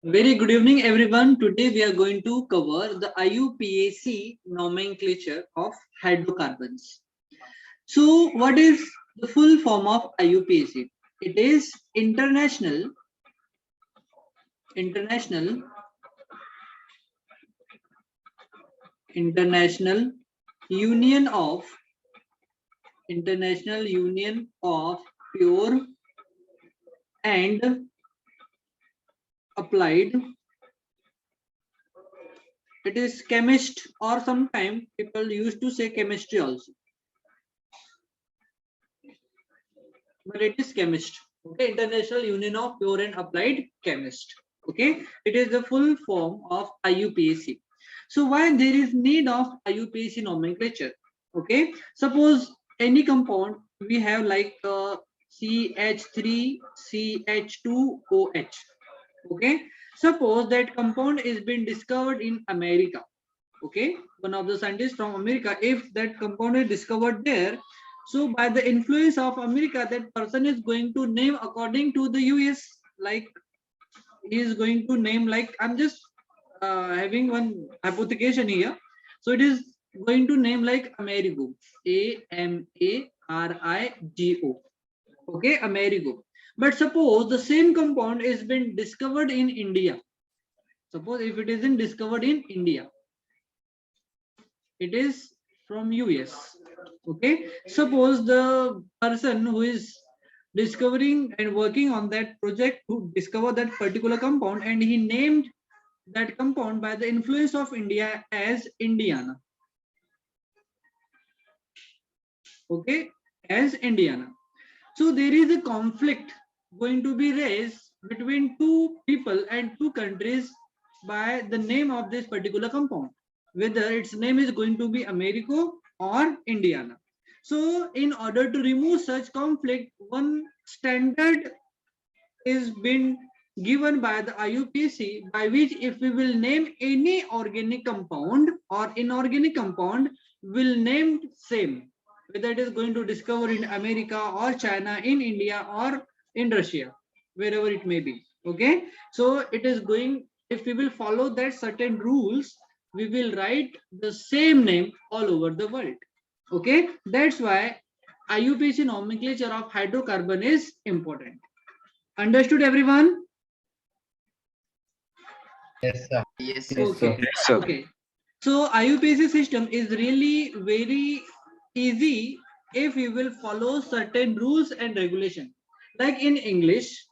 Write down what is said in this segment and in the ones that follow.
Very good evening, everyone. Today we are going to cover the IUPAC nomenclature of hydrocarbons. So, what is the full form of IUPAC? It is International, International Union of International Union of Pure and Applied. It is chemist, or sometimes people used to say chemistry also, but it is chemist. Okay, International Union of Pure and Applied Chemist. Okay, it is the full form of IUPAC. So why there is need of IUPAC nomenclature? Okay, suppose any compound we have like CH3 CH2OH. Okay, suppose that compound is been discovered in America. Okay, one of the scientists from America, if that compound is discovered there, so by the influence of America, that person is going to name according to the US. Like he is going to name, like I'm just having one hypothecation here. So it is going to name like Amerigo, Amarigo. Okay, Amerigo. But suppose the same compound is been discovered in India. Suppose if it isn't discovered in India, it is from US. Okay, suppose the person who is discovering and working on that project who discovered that particular compound, and he named that compound by the influence of India as Indiana. Okay, as Indiana. So there is a conflict going to be raised between two people and two countries by the name of this particular compound, whether its name is going to be Americo or Indiana. So in order to remove such conflict, one standard is been given by the IUPAC, by which if we will name any organic compound or inorganic compound, will name same, whether it is going to discover in America or China, in India or in Russia, wherever it may be. Okay, so it is going, if we will follow that certain rules, we will write the same name all over the world. Okay, that's why IUPAC nomenclature of hydrocarbon is important. Understood, everyone? Yes, sir. Yes, sir. Yes, sir. Okay. Okay. So IUPAC system is really very easy if you will follow certain rules and regulation. Like in English,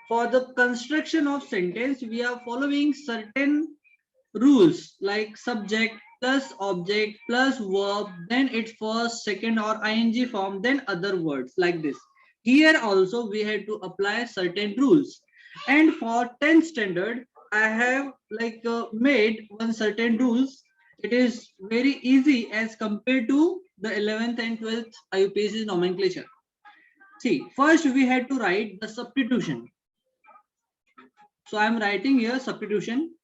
for the construction of sentence, we are following certain rules like subject plus object plus verb, then its first, second or ing form, then other words, like this. Here also we had to apply certain rules. And for 10th standard, I have like made one certain rules. It is very easy as compared to the 11th and 12th IUPAC nomenclature. See, first we had to write the substitution. So I am writing here substitution.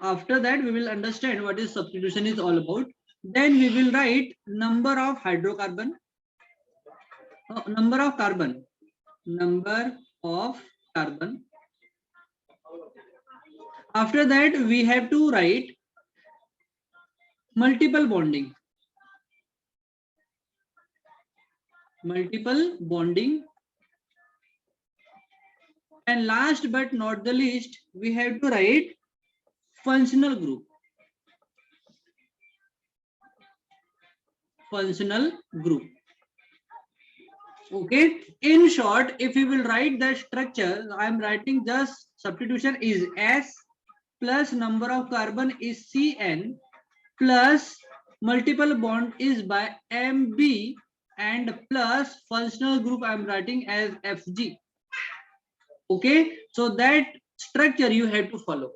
After that, we will understand what is substitution is all about. Then we will write number of hydrocarbon, number of carbon, number of carbon. After that, we have to write multiple bonding, and last but not the least, we have to write functional group. Okay, in short, if we will write the structure, I am writing just substitution is S plus number of carbon is Cn plus multiple bond is by Mb and plus functional group I am writing as Fg. Okay, so that structure you have to follow.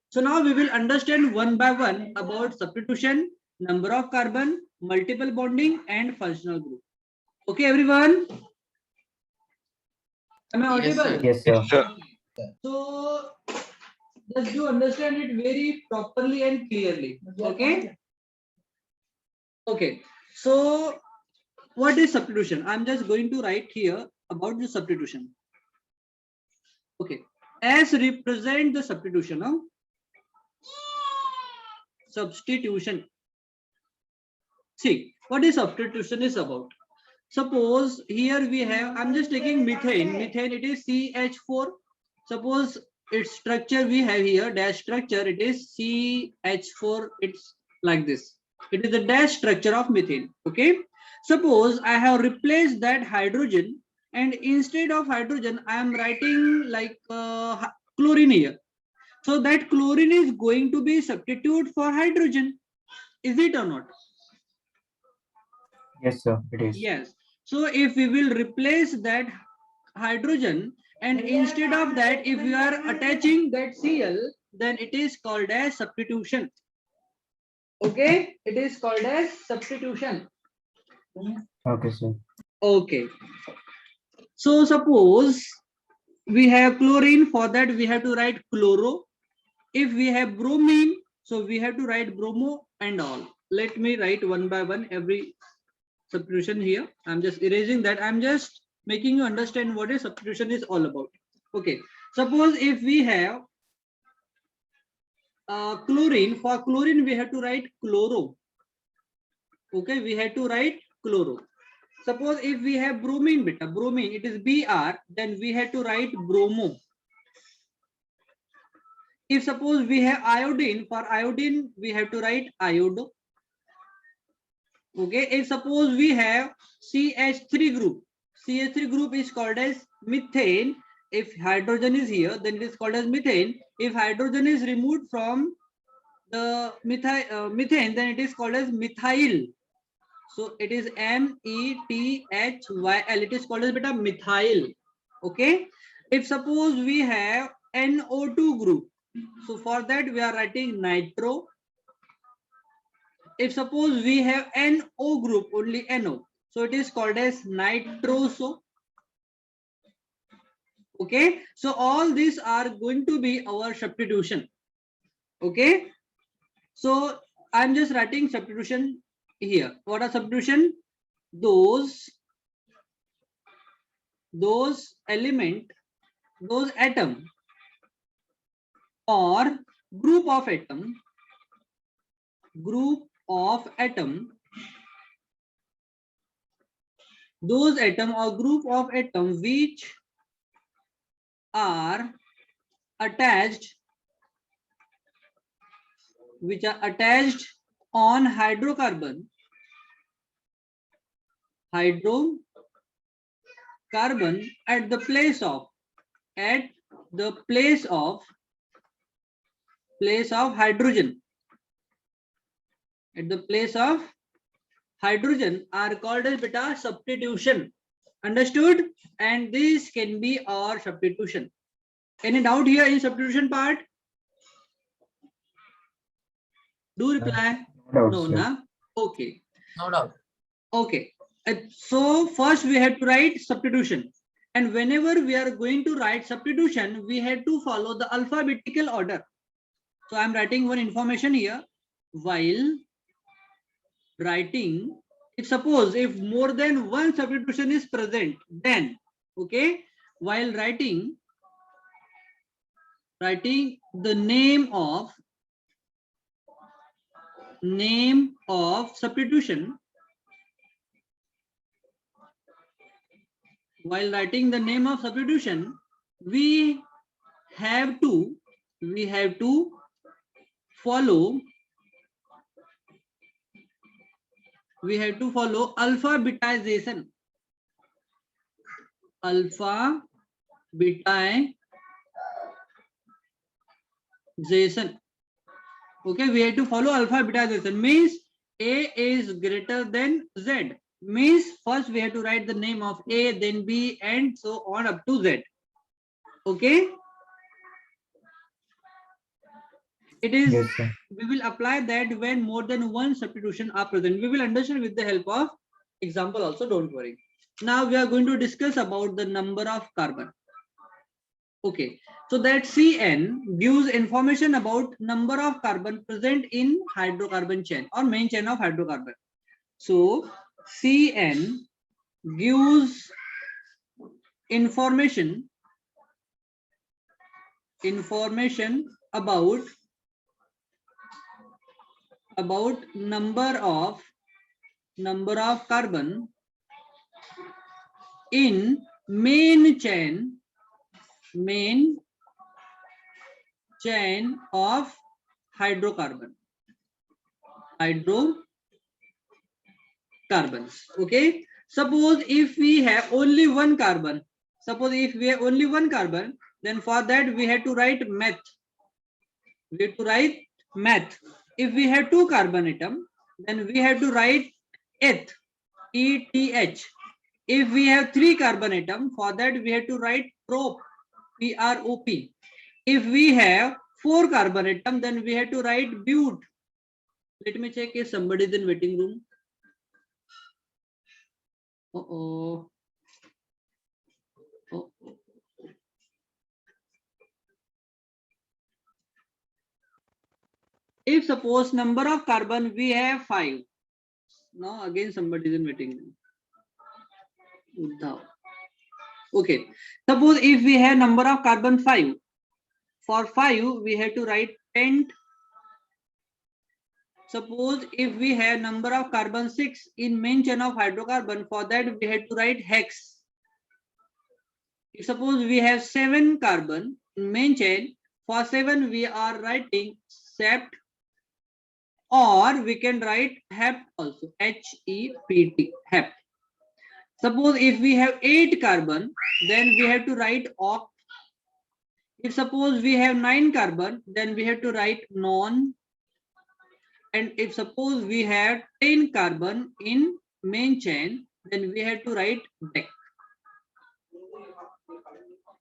So now we will understand one by one about substitution, number of carbon, multiple bonding and functional group. Okay, everyone? Am I Yes, audible? sir. Yes, sir. So just do understand it very properly and clearly. Okay? Okay. So, what is substitution? I'm just going to write here about the substitution. Okay, S represent the substitution of substitution. See, what is substitution is about? Suppose here we have, I'm just taking methane. Methane, it is CH4. Suppose its structure we have here, dash structure, it is CH4. It's like this. It is the dash structure of methane. Okay. Suppose I have replaced that hydrogen, and instead of hydrogen, I am writing like chlorine here. So that chlorine is going to be substitute for hydrogen. Is it or not? Yes, sir, it is. Yes. So if we will replace that hydrogen, and instead of that, if we are attaching that Cl, then it is called as substitution. Okay, it is called as substitution. Okay, sir. Okay. So suppose we have chlorine, for that we have to write chloro. If we have bromine, so we have to write bromo and all. Let me write one by one every substitution here. I'm just erasing that. I'm just making you understand what a substitution is all about. Okay. Suppose if we have chlorine, for chlorine we have to write chloro. Okay, we have to write chloro. Suppose if we have bromine, beta, bromine, it is Br, then we have to write bromo. If suppose we have iodine, for iodine we have to write iodo. Okay, if suppose we have CH3 group, CH3 group is called as methane. If hydrogen is here, then it is called as methane. If hydrogen is removed from the methane, then it is called as methyl. So it is METHYL. It is called as beta methyl. Okay. If suppose we have NO2 group, so for that we are writing nitro. If suppose we have NO group, only NO, so it is called as nitroso. Okay, so all these are going to be our substitution. Okay, so I'm just writing substitution here. What are substitution? Those element, those atom or group of atom those atom or group of atom which are attached on hydrocarbon at the place of hydrogen, are called as beta substitution. Understood? And this can be our substitution. Any doubt here in substitution part? Do reply. No, na? Okay. No doubt. Okay. So first we have to write substitution. And whenever we are going to write substitution, we have to follow the alphabetical order. So I'm writing one information here. While writing, if suppose if more than one substitution is present, then okay, while writing the name of substitution, while writing the name of substitution, we have to follow alphabetization. Okay, we have to follow alphabetization. Means A is greater than Z. Means first we have to write the name of A, then B, and so on up to Z. Okay. It is, yes, we will apply that when more than one substitution are present. We will understand with the help of example also, don't worry. Now we are going to discuss about the number of carbon. Okay, so that Cn gives information about number of carbon present in hydrocarbon chain or main chain of hydrocarbon. So Cn gives information information about number of carbon in main chain of hydrocarbons. Okay, suppose if we have only one carbon, then for that we have to write math. If we have two carbon atom, then we have to write eth. If we have three carbon atom, for that we have to write prop. If we have four carbon atom, then we have to write but. Let me check if somebody is in waiting room. Uh-oh. If suppose number of carbon we have 5. Now again somebody is in waiting room. Uddhav. Okay. Suppose if we have number of carbon 5. For 5 we have to write pent. Suppose if we have number of carbon 6 in main chain of hydrocarbon, for that we have to write hex. If suppose we have 7 carbon in main chain, for 7 we are writing sept, or we can write hept also, H-E-P-T, hept. Suppose if we have 8 carbon, then we have to write oct. If suppose we have 9 carbon, then we have to write non. And if suppose we have 10 carbon in main chain, then we have to write dec.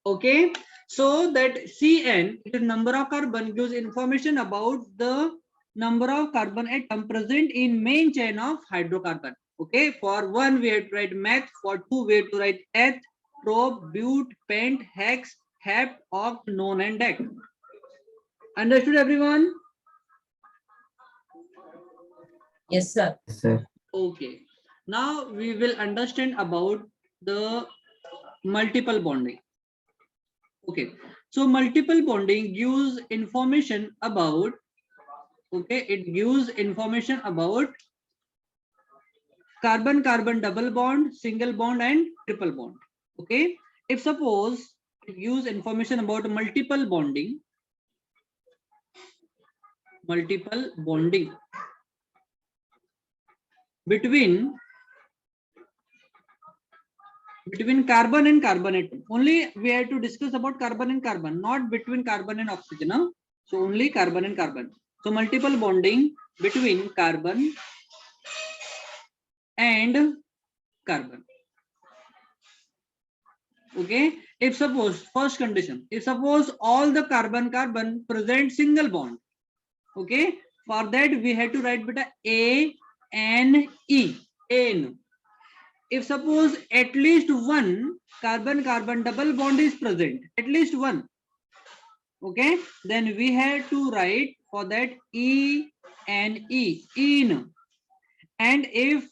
Okay, so that Cn, the number of carbon, gives information about the number of carbon atom present in main chain of hydrocarbon. Okay, for 1 we have to write meth, for 2 we have to write eth, prop, but, pent, hex, hept, oct, non, and dec. Understood everyone? Yes, sir. Yes, sir. Okay, now we will understand about the multiple bonding. Okay, so multiple bonding gives information about, it gives information about carbon-carbon double bond, single bond, and triple bond. Okay, if suppose it gives information about multiple bonding between carbon and carbon atom. Only we have to discuss about carbon and carbon, not between carbon and oxygen. Huh? So only carbon and carbon. So multiple bonding between carbon and carbon. Okay, if suppose first condition, if suppose all the carbon present single bond. Okay, for that we have to write beta A N E, N. If suppose at least one carbon double bond is present, at least one, okay, then we have to write for that E N E, in. And if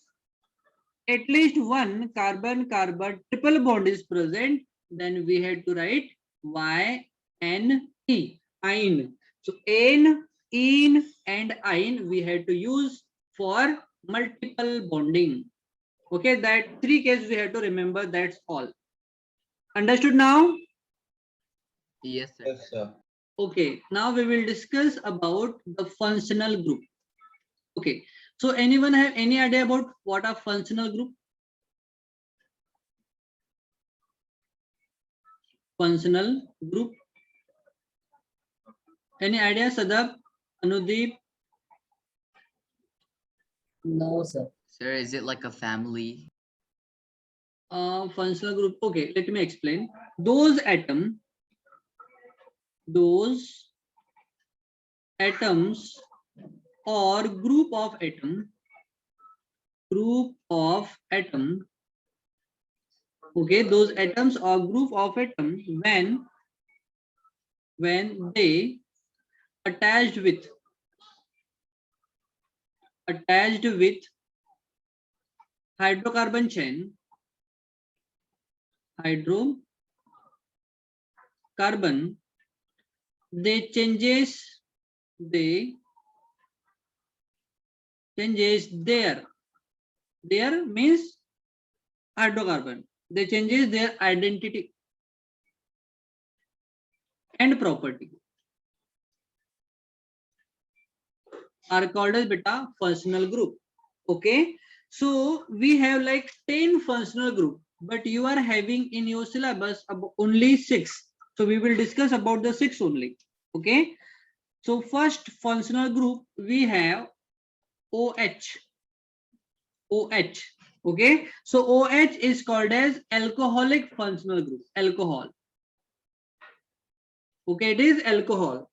at least one carbon triple bond is present, then we have to write Y N E, ine. So N, in, and ine we have to use for multiple bonding. Okay, that 3 cases we have to remember. That's all. Understood now? Yes, sir. Yes, sir. Okay, now we will discuss about the functional group. Okay, so anyone have any idea about what are functional group? Functional group. Any idea, Sadab, Anudeep? No, sir. Sir, is it like a family? Functional group. Okay, let me explain. Those atoms or group of atom. Okay, those atoms or group of atoms when they attached with hydrocarbon chain, they changes their means hydrocarbon. They changes their identity and property are called as beta functional group. Okay, so we have like 10 functional group, but you are having in your syllabus only 6. So we will discuss about the 6 only. Okay, so first functional group we have OH. Okay, so OH is called as alcoholic functional group. Alcohol. Okay, it is alcohol.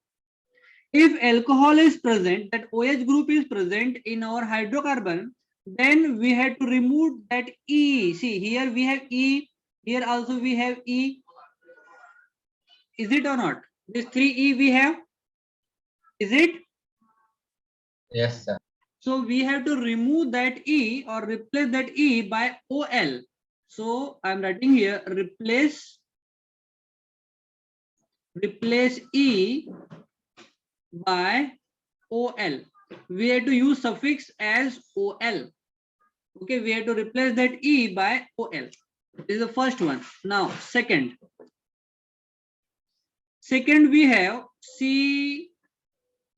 If alcohol is present, that OH group is present in our hydrocarbon, then we have to remove that E. See, here we have E, here also we have E. Is it or not? This 3E we have. Is it? Yes, sir. So we have to remove that E or replace that E by OL. So I'm writing here, replace E by OL. We have to use suffix as OL. Okay, we have to replace that E by OL. This is the first one. Now, second we have C.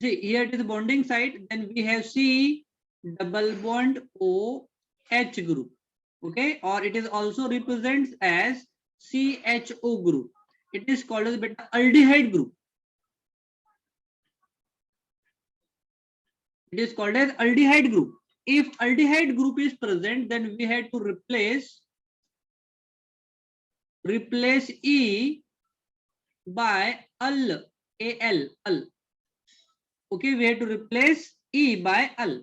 See, here it is bonding site. Then we have C double bond OH group. Okay, or it is also represents as CHO group. It is called as beta aldehyde group. It is called as aldehyde group. If aldehyde group is present, then we have to replace E by al. Okay, we have to replace E by al.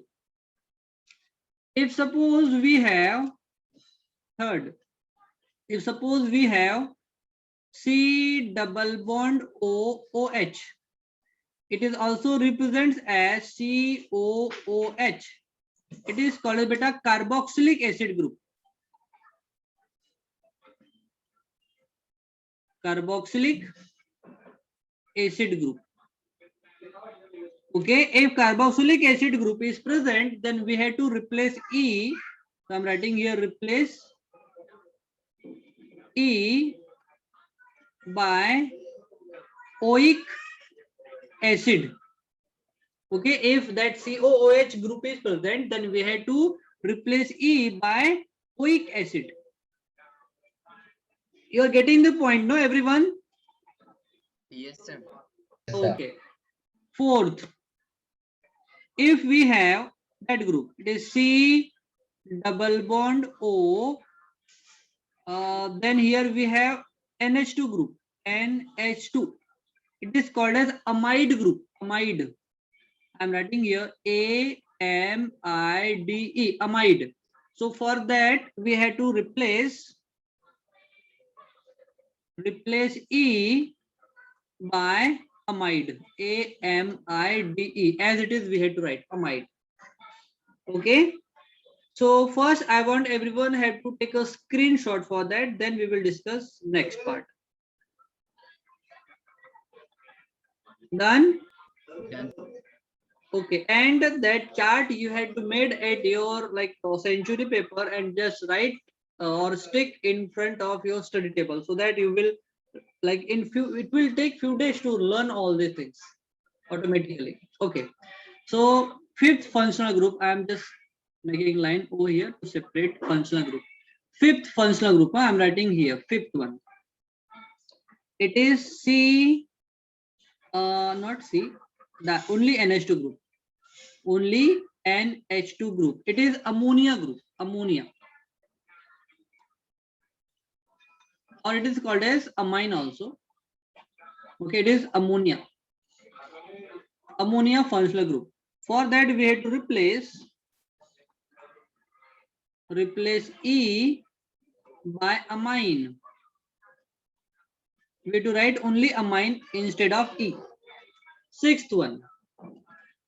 If suppose we have C double bond OH, it is also represents as COOH. It is called as beta carboxylic acid group. Carboxylic acid group. Okay, if carboxylic acid group is present, then we have to replace E. So I'm writing here replace E by oic acid. Okay, if that COOH group is present, then we have to replace E by oic acid. You are getting the point, no, everyone? Yes, sir. Yes, sir. Okay. Fourth, if we have that group, it is C double bond O. Then here we have NH2 group, NH2. It is called as amide group. Amide. I'm writing here AMIDE, amide. So for that we have to replace E by amide, AMIDE. As it is, we have to write amide. Okay. So first I want everyone have to take a screenshot for that. Then we will discuss next part. Done? Done. Okay, and that chart you had to made at your like century paper and just write or stick in front of your study table, so that you will like it will take few days to learn all these things automatically. Okay, so fifth functional group, I am just making line over here to separate functional group. Fifth functional group, I am writing here, fifth one. It is C, not C, that only NH2 group. Only NH2 group. It is ammonia group. Ammonia. Or it is called as amine also. Okay, it is ammonia. Ammonia functional group. For that we have to replace E by amine. We have to write only amine instead of E. Sixth one,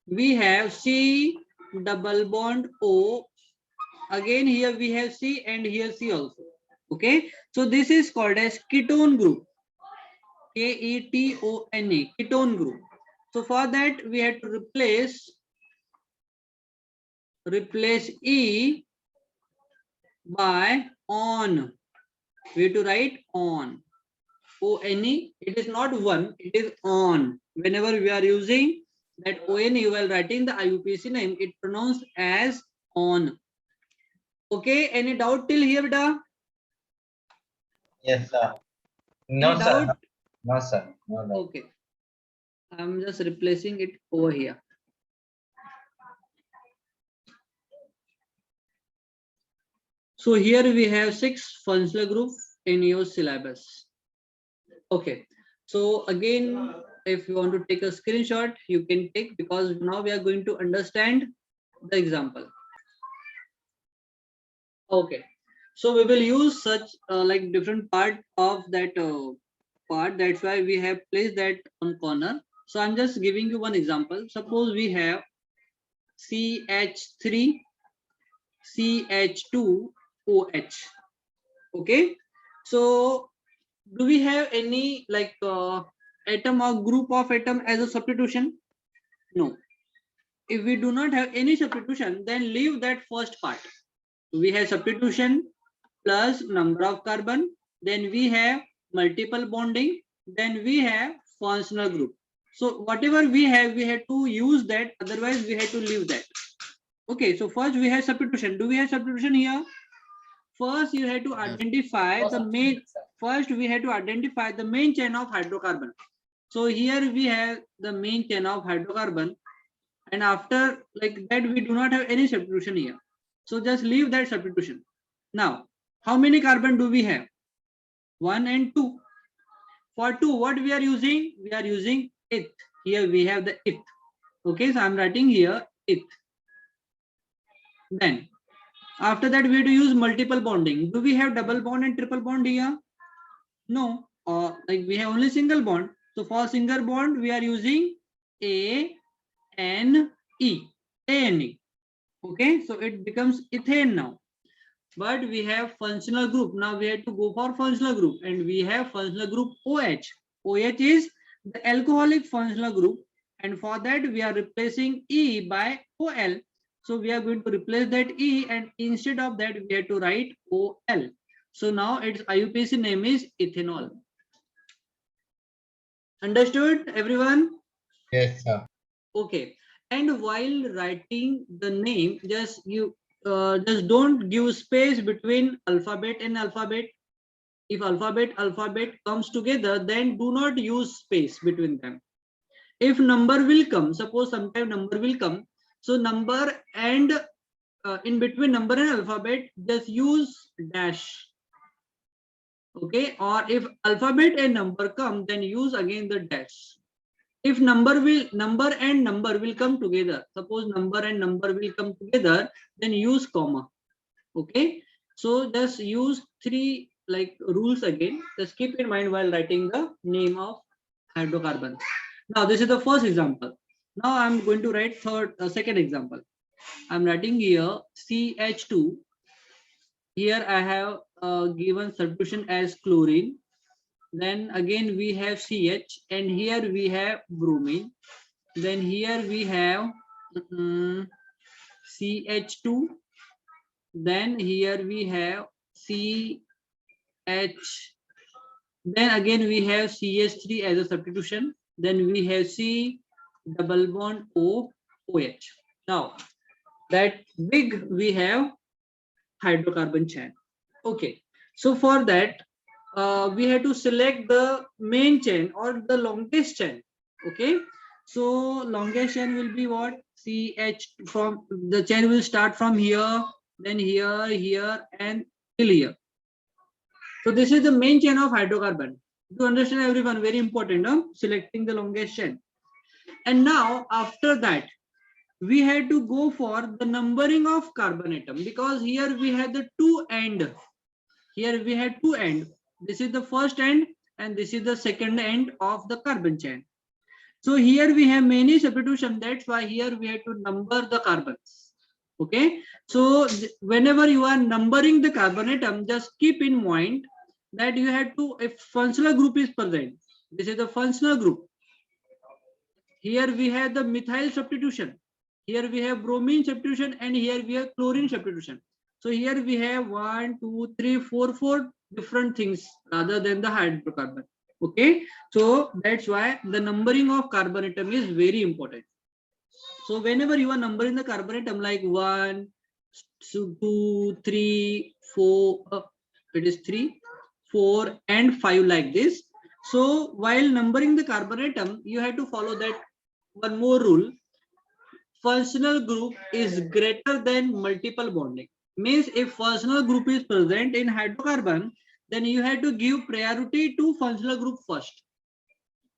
we have C double bond O. Again here we have C and here C also. Okay, so this is called as ketone group. Ketone, ketone group. So for that we had to replace E by on. We have to write on. O-N-E, it is not one, it is on. Whenever we are using that O-N-E while writing the IUPAC name, it pronounced as on. Okay, any doubt till here, beta? Yes, sir. No, Any sir. doubt? No, sir. No, no. Okay, I'm just replacing it over here. So here we have 6 functional groups in your syllabus. Okay, so again, if you want to take a screenshot, you can take, because now we are going to understand the example. Okay, so we will use such like different part of that part. That's why we have placed that on corner. So I'm just giving you one example. Suppose we have CH3 CH2OH. Okay, so do we have any like atom or group of atom as a substitution? No. If we do not have any substitution, then leave that first part. We have substitution plus number of carbon, then we have multiple bonding, then we have functional group. So whatever we have to use that, otherwise we have to leave that. Okay, so first we have substitution. Do we have substitution here? First you have to identify the main, first we have to identify the main chain of hydrocarbon. So here we have the main chain of hydrocarbon, and after like that we do not have any substitution here. So just leave that substitution. Now, how many carbon do we have? 1 and 2. For 2, what we are using? We are using eth. Here we have the eth. Okay, so I'm writing here eth. Then, after that we have to use multiple bonding. Do we have double bond and triple bond here? No, like we have only single bond. So for single bond, we are using A-N-E. A-N-E. Okay, so it becomes ethane now. But we have functional group. Now we have to go for functional group, and we have functional group OH. OH is the alcoholic functional group, and for that we are replacing E by OL. So we are going to replace that E, and instead of that we have to write OL. So now its IUPAC name is ethanol. Understood, everyone? Yes, sir. Okay. And while writing the name, just don't give space between alphabet and alphabet. If alphabet comes together, then do not use space between them. If number will come, suppose sometime number will come, so number and in between number and alphabet, just use dash. Okay, or if alphabet and number come, then use again the dash. If number and number will come together, suppose number and number will come together, then use comma. Okay, so just use 3 like rules again. Just keep in mind while writing the name of hydrocarbons. Now this is the first example. Now I'm going to write second example. I'm writing here CH2. Here I have given substitution as chlorine. Then again we have CH, and here we have bromine. Then here we have CH2. Then here we have CH. Then again we have CH3 as a substitution. Then we have C double bond O OH. Now that big we have hydrocarbon chain. Okay, so for that we have to select the main chain or the longest chain. Okay, so longest chain will be what? CH, from the chain will start from here, then here, here, and till here. So this is the main chain of hydrocarbon. To understand, everyone, very important, selecting the longest chain. And now after that we had to go for the numbering of carbon atom, because here we had the 2 end. Here we had 2 end. This is the first end and this is the second end of the carbon chain. So here we have many substitution. That's why here we have to number the carbons. Okay. So whenever you are numbering the carbon atom, just keep in mind that you have to, if functional group is present, This is the functional group. Here we have the methyl substitution. Here we have bromine substitution, and here we have chlorine substitution. So here we have 1, 2, 3, 4, 4 different things rather than the hydrocarbon. Okay, so that's why the numbering of carbon atom is very important. So whenever you are numbering the carbon atom like 1, 2, 3, 4, it is 3, 4, and 5 like this. So while numbering the carbon atom, you have to follow that one more rule. Functional group is greater than multiple bonding. Means if functional group is present in hydrocarbon, then you have to give priority to functional group first.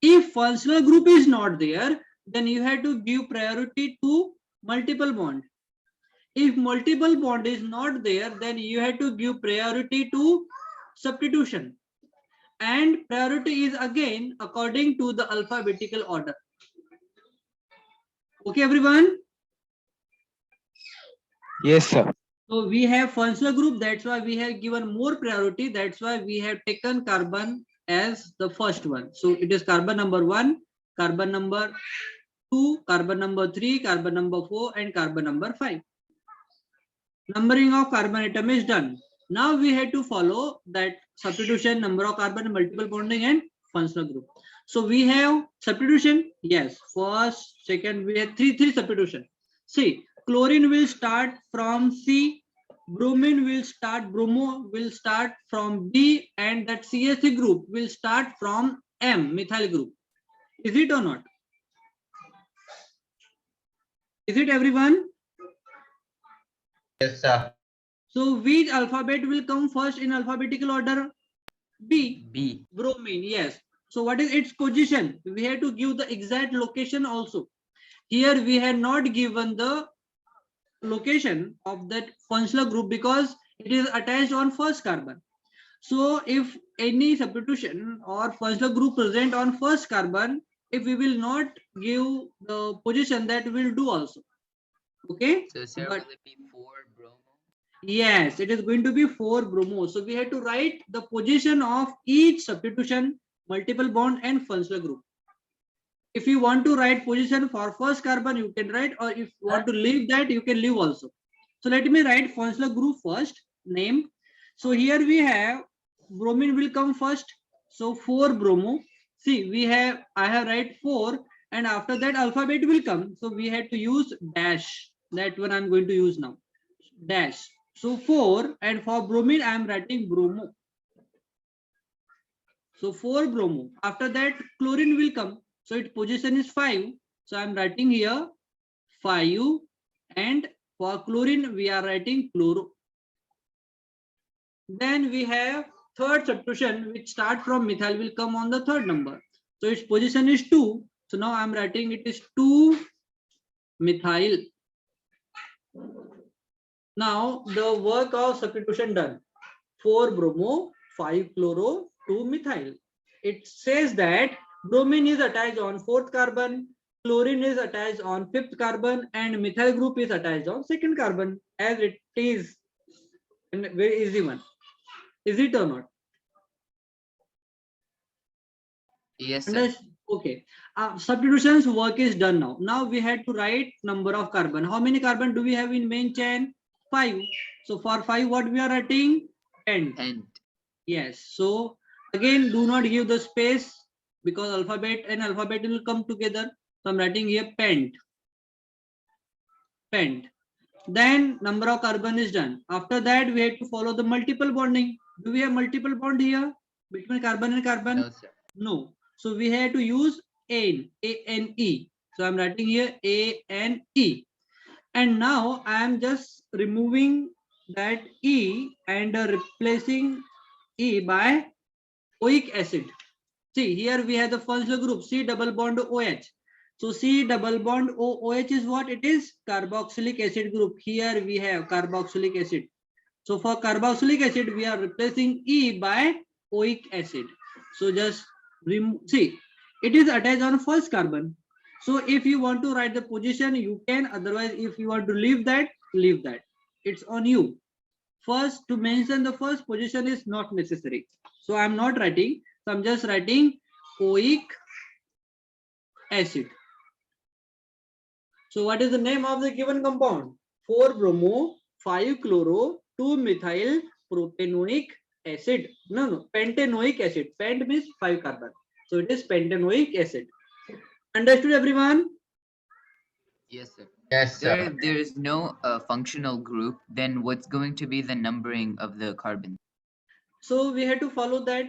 If functional group is not there, then you have to give priority to multiple bond. If multiple bond is not there, then you have to give priority to substitution. And priority is again according to the alphabetical order. Okay, everyone? Yes, sir. So we have functional group, that's why we have given more priority. That's why we have taken carbon as the first one. So it is carbon number 1, carbon number 2, carbon number 3, carbon number 4, and carbon number 5. Numbering of carbon atom is done. Now we have to follow that substitution, number of carbon, multiple bonding, and functional group. So we have substitution. Yes, first, second, we have three substitution. See, chlorine will start from C, bromine will start, bromo will start from B, and that CH3 group will start from M, methyl group. Is it or not? Is it, everyone? Yes, sir. So which alphabet will come first in alphabetical order? B. B. Bromine, yes. So what is its position? We have to give the exact location also. Here we have not given the location of that functional group because it is attached on first carbon. So if any substitution or functional group present on first carbon, if we will not give the position, that will do also. Okay, So sir, but will it be 4 bromo? yes, it is going to be 4 bromo. So we have to write the position of each substitution, multiple bond, and functional group. If you want to write position for first carbon, you can write, or if you want to leave that, you can leave also. So let me write functional group first, name. So here we have bromine will come first. So 4 bromo. See, I have write 4, and after that alphabet will come. So we had to use dash. That one I'm going to use now. Dash. So 4, and for bromine I am writing bromo. So 4 bromo. After that chlorine will come. So its position is 5. So I am writing here 5, and for chlorine we are writing chloro. Then we have third substitution which start from methyl will come on the third number. So its position is 2. So now I am writing it is 2 methyl. Now the work of substitution done. 4 bromo, 5 chloro, 2 methyl. It says that bromine is attached on 4th carbon, chlorine is attached on 5th carbon, and methyl group is attached on 2nd carbon, as it is a very easy one. Is it or not? Yes, sir. Okay. Substitutions work is done now. Now we had to write number of carbon. How many carbon do we have in main chain? 5. So for 5, what we are writing? End. And Yes. So again, do not give the space because alphabet and alphabet will come together. So I'm writing here pent. Pent. Then number of carbon is done. After that, we have to follow the multiple bonding. Do we have multiple bond here between carbon and carbon? no, sir. No. So we have to use N, A-N-E. So I'm writing here A-N-E. And now I am just removing that E and replacing E by oic acid. See, here we have the functional group C double bond OH. So C double bond OH is what? It is carboxylic acid group. Here we have carboxylic acid. So for carboxylic acid, we are replacing E by oic acid. So just remove. See, it is attached on first carbon. So if you want to write the position, you can. Otherwise, if you want to leave that, leave that. It's on you. First, to mention the first position is not necessary. So I'm not writing. So I'm just writing oic acid. So what is the name of the given compound? 4-bromo, 5-chloro, 2-methyl propanoic acid. No, pentanoic acid. Pent means 5 carbon. So it is pentanoic acid. Understood, everyone? Yes, sir. Yes, Sir, sir. if there is no functional group, then what's going to be the numbering of the carbon? So we had to follow that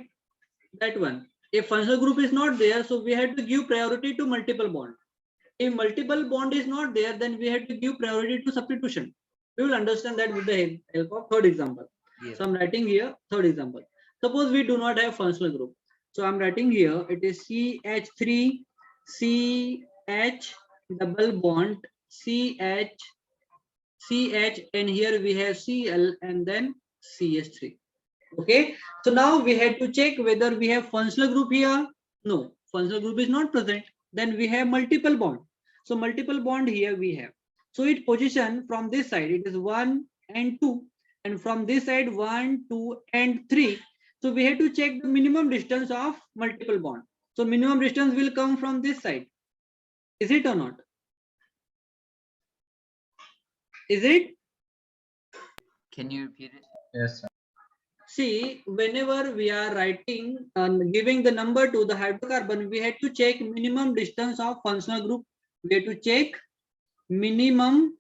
one. If functional group is not there, so we had to give priority to multiple bond. If multiple bond is not there, then we had to give priority to substitution. We will understand that with the help of third example. Yes. So I'm writing here third example. Suppose we do not have functional group. So I'm writing here it is CH3 CH double bond CH and here we have Cl and then CH3. Okay, so now we had to check whether we have functional group here. No, functional group is not present. Then we have multiple bond. So multiple bond here we have. So its position from this side it is 1 and 2, and from this side 1, 2 and 3. So we have to check the minimum distance of multiple bond. So minimum distance will come from this side. Is it or not? Is it? Can you repeat it? Yes, sir. See, whenever we are writing and giving the number to the hydrocarbon, we had to check minimum distance of functional group. We had to check minimum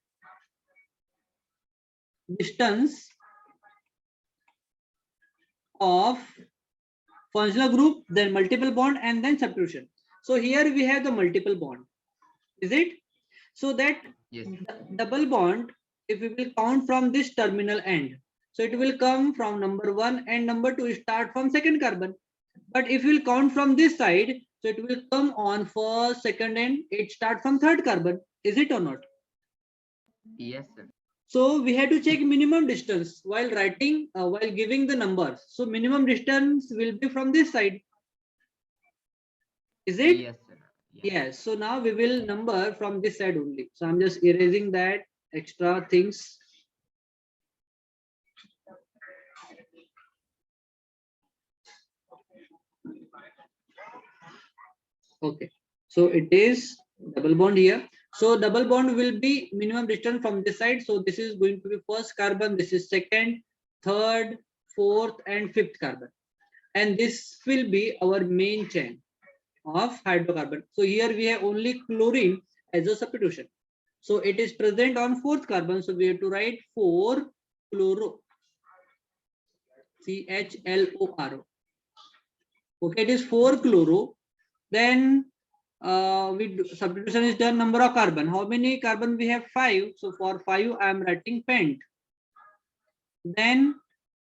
distance of functional group, then multiple bond, and then substitution. So here we have the multiple bond. Is it? So that Yes. double bond, if we will count from this terminal end, so it will come from number 1 and number 2 start from second carbon. But if we will count from this side, so it will come on first, second, and it start from third carbon. Is it or not? Yes, sir. So we have to check minimum distance while writing, while giving the numbers. So minimum distance will be from this side. Is it? Yes, sir. Yes. So now we will number from this side only. So I'm just erasing that extra things. Okay. So it is double bond here. So double bond will be minimum distance from this side. So this is going to be first carbon. This is second, third, fourth, and fifth carbon. And this will be our main chain of hydrocarbon. So here we have only chlorine as a substitution. So it is present on fourth carbon. So we have to write 4-chloro. CHLORO. Okay, it is 4-chloro. Then substitution is done, number of carbon. How many carbon we have? 5. So for 5 I am writing pent. Then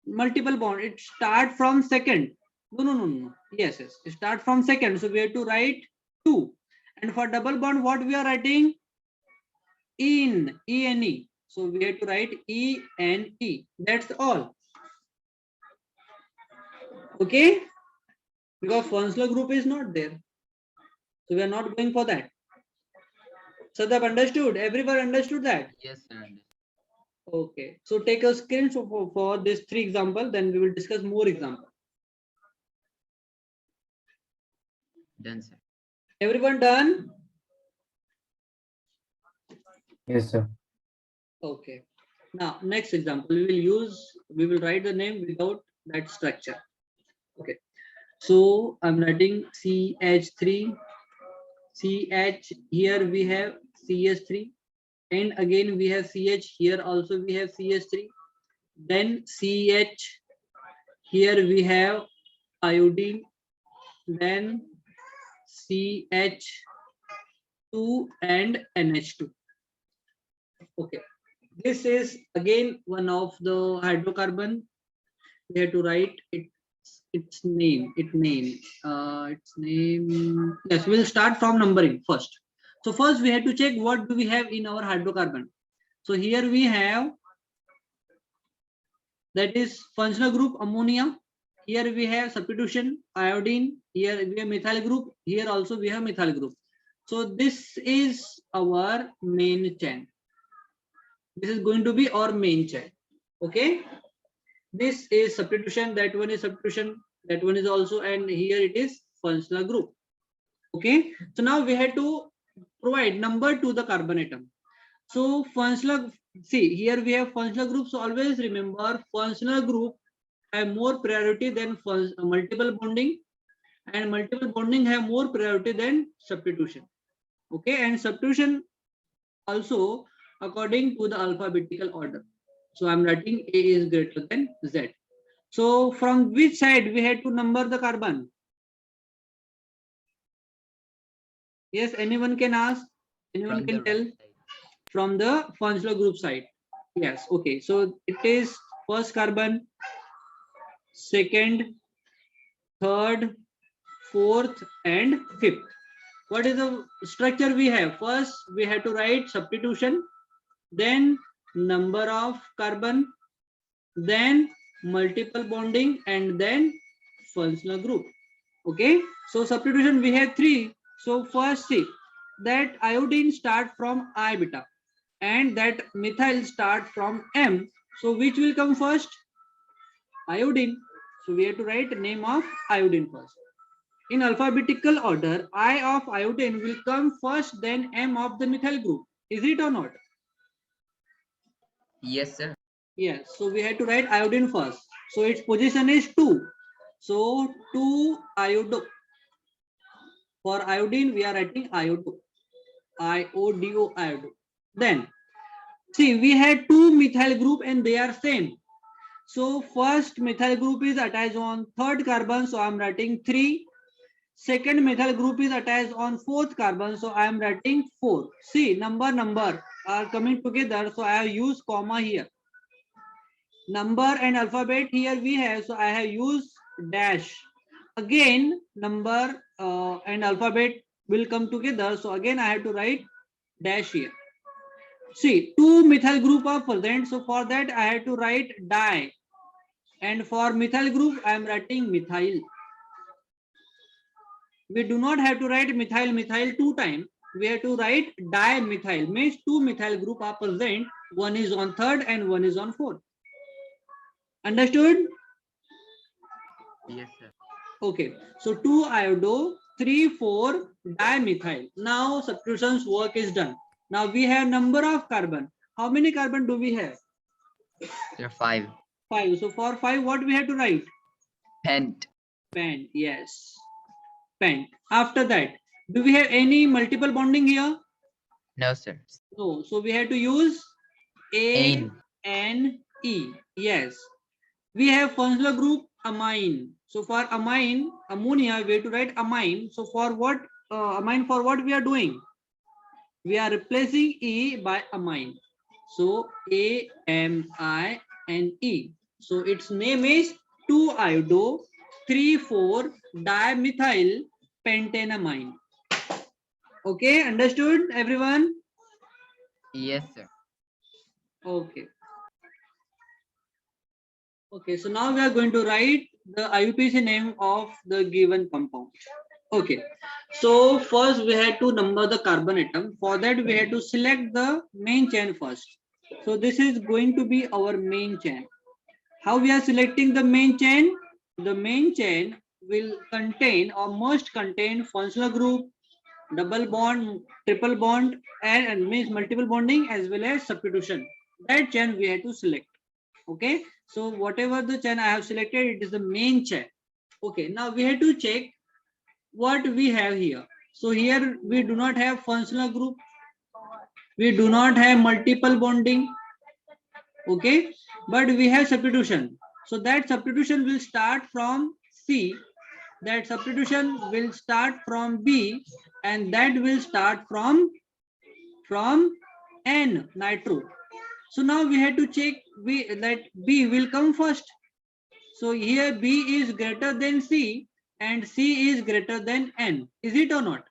multiple bond, it start from second. No. Yes. It start from second. So we have to write 2. And for double bond, what we are writing? E-N-E. So we have to write E-N-E. That's all. Okay? Because functional group is not there. So we are not going for that. Sadhab, understood? Everyone understood that? Yes, sir. Okay. So take a screenshot for this 3 example, then we will discuss more example. Done, sir. Everyone done? Yes, sir. Okay. Now, next example, we will write the name without that structure. Okay. So I'm writing CH3, CH, here we have CH3, and again we have CH, here also we have CH3, then CH, here we have iodine, then CH2 and NH2. Okay, this is again one of the hydrocarbon. We have to write its name. Yes, we'll start from numbering first. So first we have to check what do we have in our hydrocarbon. So here we have, that is functional group ammonia. Here we have substitution iodine. Here we have methyl group. Here also we have methyl group. So this is our main chain. This is going to be our main chain. Okay. This is substitution. That one is substitution. That one is also, and here it is functional group. Okay, so now we had to provide number to the carbon atom. So functional, see here we have functional group. So always remember functional group have more priority than multiple bonding, and multiple bonding have more priority than substitution. Okay, and substitution also according to the alphabetical order. So I'm writing A is greater than Z. So from which side we had to number the carbon? Yes, anyone can ask, anyone From can the tell. right side. From the functional group side. Yes, okay. So it is first carbon, second, third, fourth, and fifth. What is the structure we have? First, we have to write substitution, then number of carbon, then multiple bonding, and then functional group. Okay, so substitution we have three. So first, see that iodine start from I beta, and that methyl start from M. So which will come first? Iodine. So we have to write the name of iodine first. In alphabetical order, I of iodine will come first, then M of the methyl group. Is it or not? Yes, sir. Yes. So we have to write iodine first. So its position is 2. So 2 iodo. For iodine, we are writing iodo. IODO iodo. Then see, we had 2 methyl group and they are same. So first methyl group is attached on third carbon, so I am writing 3. Second methyl group is attached on fourth carbon, so I am writing 4. See, number are coming together, so I have used comma here. Number and alphabet here we have, so I have used dash. Again, number and alphabet will come together, so again I have to write dash here. See, 2 methyl group are present, so for that I have to write di, and for methyl group I am writing methyl. We do not have to write methyl 2 times. We have to write dimethyl, means 2 methyl group are present. One is on third and one is on fourth. Understood? Yes, sir. Okay. So 2 iodo, 3, 4 dimethyl. Now substitution's work is done. Now we have number of carbon. How many carbon do we have? There are 5. 5. So for 5, what we have to write? Pent. Pent. Yes. Pent. After that, do we have any multiple bonding here? No, sir. No. So we have to use Ane. ANE. Yes. We have functional group amine. So for amine, ammonia, we have to write amine. So for what amine, for what we are doing? We are replacing E by amine. So AMINE. So its name is 2-iodo 3,4 dimethyl pentanamine. Okay, understood everyone? Yes, sir. Okay. Okay, so now we are going to write the IUPAC name of the given compound. Okay, so first we had to number the carbon atom. For that we had to select the main chain first. So this is going to be our main chain. How we are selecting the main chain? The main chain will contain or must contain functional group, double bond, triple bond, and means multiple bonding as well as substitution. That chain we have to select. Okay, so whatever the chain I have selected, it is the main chain. Okay, now we have to check what we have here. So here we do not have functional group, we do not have multiple bonding. Okay, but we have substitution. So that substitution will start from C, that substitution will start from B, and that will start from N, nitro. So now we have to check that B will come first. So here B is greater than C and C is greater than N. Is it or not?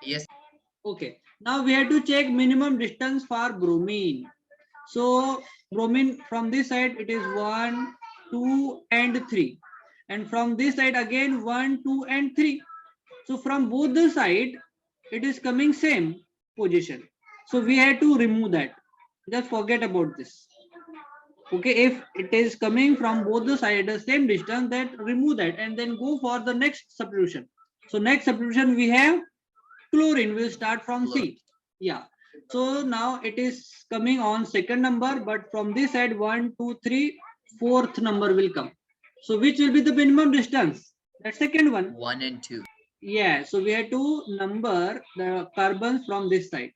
Yes. Okay. Now we have to check minimum distance for bromine. So bromine from this side it is 1, 2 and 3. And from this side again 1, 2 and 3. So from both the side it is coming same position. So we have to remove that. Just forget about this. Okay, if it is coming from both the sides the same distance, then remove that and then go for the next substitution. So next substitution we have chlorine. We'll start from C. Yeah. So now it is coming on second number, but from this side 1, 2, 3, fourth number will come. So which will be the minimum distance? That second one. 1 and 2. Yeah. So we have to number the carbons from this side.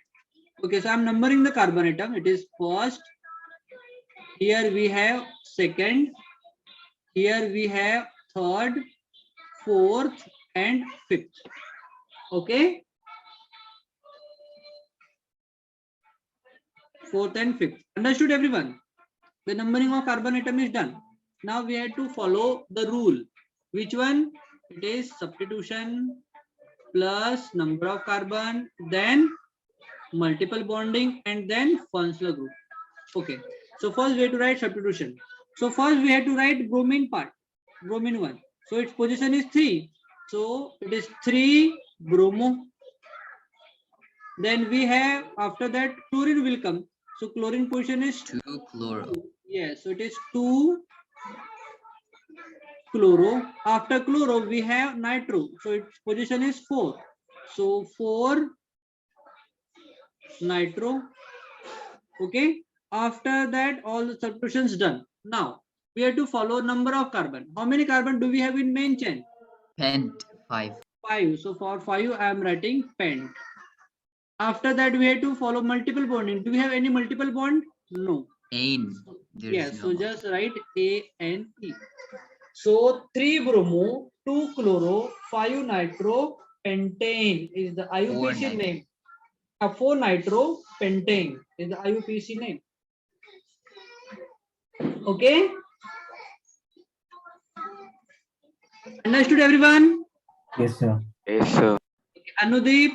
Okay. So I'm numbering the carbon atom. It is first. Here we have second. Here we have third, fourth, and fifth. Okay. Fourth and fifth. Understood, everyone? The numbering of carbon atom is done. Now we have to follow the rule. Which one? It is substitution plus number of carbon, then multiple bonding, and then functional group. Okay. So first we have to write substitution. So first we have to write bromine part. Bromine 1. So its position is 3. So it is 3 bromo. Then we have, after that chlorine will come. So chlorine position is 2 chloro. Yeah, so it is 2 chloro. After chloro, we have nitro. So its position is 4. So 4 nitro. Okay. After that, all the substitutions done. Now we have to follow number of carbon. How many carbon do we have in main chain? Pent 5. 5. So for 5, I am writing pent. After that, we have to follow multiple bonding. Do we have any multiple bond? No. Ane. There's Yeah, no so just write ANE. So 3 bromo, 2 chloro, 5 nitro, pentane is the IUPAC nitro. name. 4 nitro, pentane is the IUPAC name. Okay. Understood, everyone? Yes, sir. Yes, sir. Anudeep,